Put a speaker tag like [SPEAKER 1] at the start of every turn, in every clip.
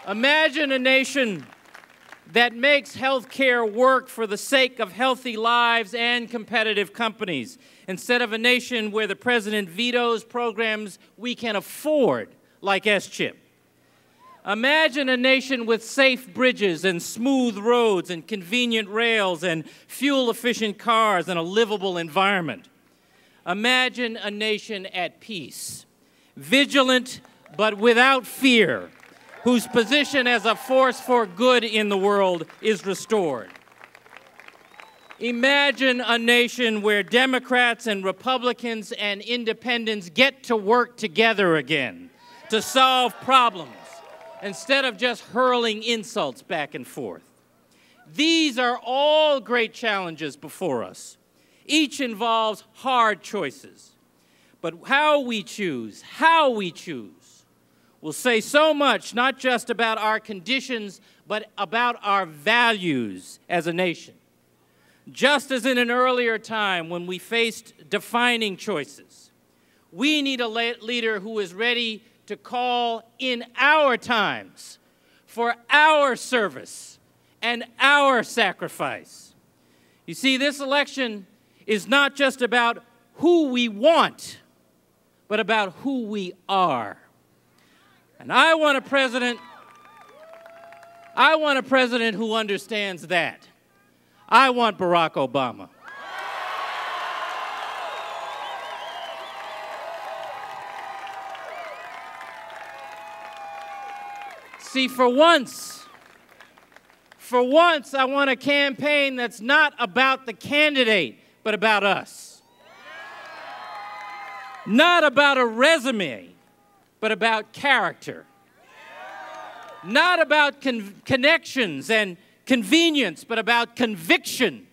[SPEAKER 1] Imagine a nation that makes healthcare work for the sake of healthy lives and competitive companies, instead of a nation where the president vetoes programs we can afford, like S-chip. Imagine a nation with safe bridges and smooth roads and convenient rails and fuel-efficient cars and a livable environment. Imagine a nation at peace, vigilant but without fear, whose position as a force for good in the world is restored. Imagine a nation where Democrats and Republicans and independents get to work together again to solve problems instead of just hurling insults back and forth. These are all great challenges before us. Each involves hard choices. But how we choose, will say so much, not just about our conditions, but about our values as a nation. Just as in an earlier time when we faced defining choices, we need a leader who is ready to call in our times for our service and our sacrifice. You see, this election is not just about who we want, but about who we are. And I want a president who understands that. I want Barack Obama. See, for once, I want a campaign that's not about the candidate, but about us. Not about a resume, but about character. Not about connections and convenience, but about conviction.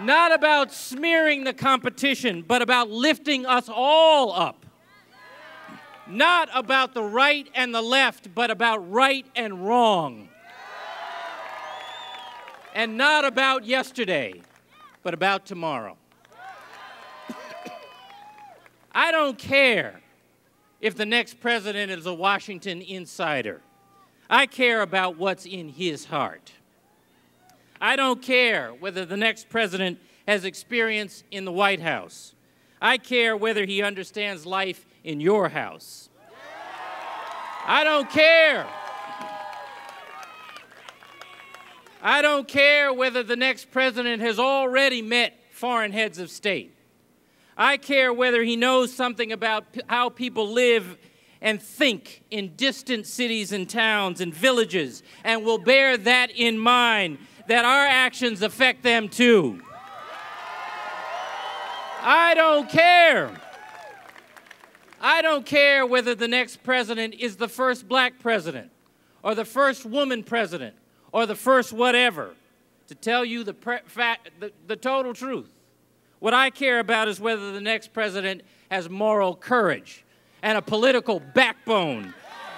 [SPEAKER 1] Not about smearing the competition, but about lifting us all up. Not about the right and the left, but about right and wrong. And not about yesterday, but about tomorrow. I don't care if the next president is a Washington insider. I care about what's in his heart. I don't care whether the next president has experience in the White House. I care whether he understands life in your house. I don't care. I don't care whether the next president has already met foreign heads of state. I care whether he knows something about how people live and think in distant cities and towns and villages, and will bear that in mind, that our actions affect them too. I don't care. I don't care whether the next president is the first black president, or the first woman president, or the first whatever. To tell you the total truth, what I care about is whether the next president has moral courage and a political backbone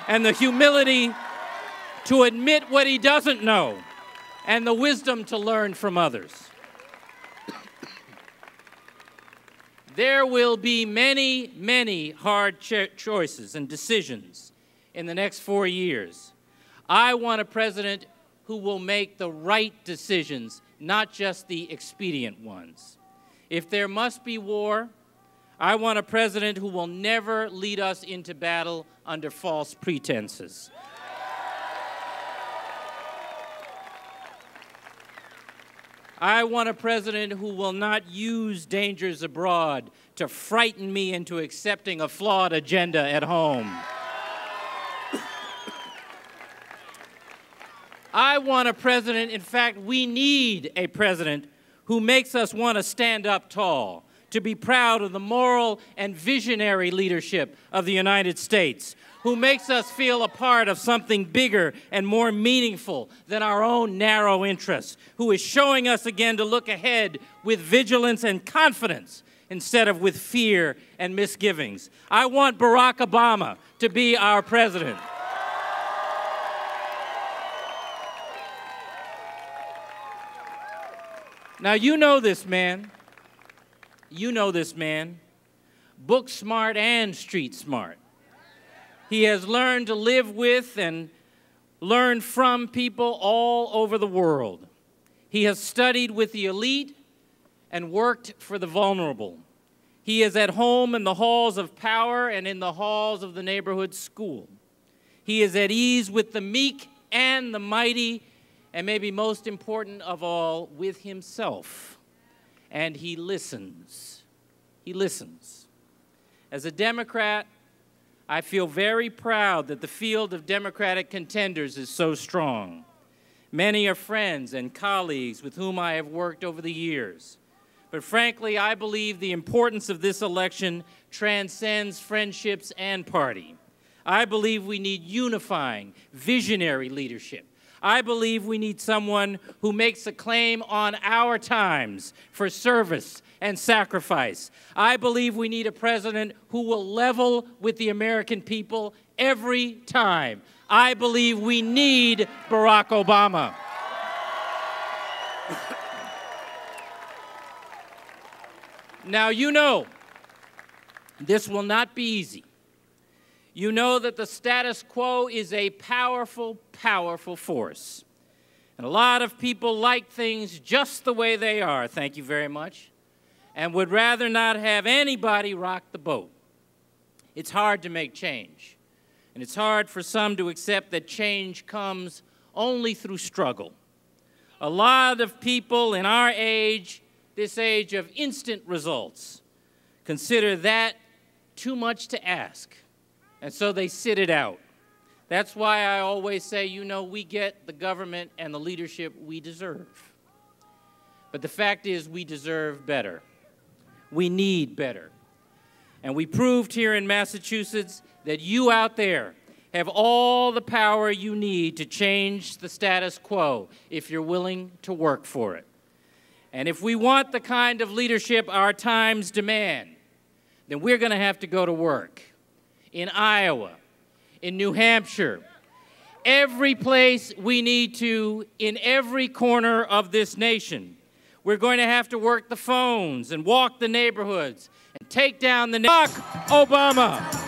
[SPEAKER 1] and the humility to admit what he doesn't know and the wisdom to learn from others. There will be many, many hard choices and decisions in the next 4 years. I want a president who will make the right decisions, not just the expedient ones. If there must be war, I want a president who will never lead us into battle under false pretenses. I want a president who will not use dangers abroad to frighten me into accepting a flawed agenda at home. I want a president, in fact, we need a president who makes us want to stand up tall, to be proud of the moral and visionary leadership of the United States, who makes us feel a part of something bigger and more meaningful than our own narrow interests, who is showing us again to look ahead with vigilance and confidence instead of with fear and misgivings. I want Barack Obama to be our president. Now, you know this man. You know this man. Book smart and street smart. He has learned to live with and learn from people all over the world. He has studied with the elite and worked for the vulnerable. He is at home in the halls of power and in the halls of the neighborhood school. He is at ease with the meek and the mighty, and maybe most important of all, with himself. And he listens. He listens. As a Democrat, I feel very proud that the field of Democratic contenders is so strong. Many are friends and colleagues with whom I have worked over the years. But frankly, I believe the importance of this election transcends friendships and party. I believe we need unifying, visionary leadership. I believe we need someone who makes a claim on our times for service and sacrifice. I believe we need a president who will level with the American people every time. I believe we need Barack Obama. Now, you know, this will not be easy. You know that the status quo is a powerful, powerful force. And a lot of people like things just the way they are, thank you very much, and would rather not have anybody rock the boat. It's hard to make change. And it's hard for some to accept that change comes only through struggle. A lot of people in our age, this age of instant results, consider that too much to ask, and so they sit it out. That's why I always say, you know, we get the government and the leadership we deserve. But the fact is, we deserve better. We need better. And we proved here in Massachusetts that you out there have all the power you need to change the status quo if you're willing to work for it. And if we want the kind of leadership our times demand, then we're going to have to go to work in Iowa, in New Hampshire, every place we need to, in every corner of this nation. We're going to have to work the phones and walk the neighborhoods and take down the Barack Obama.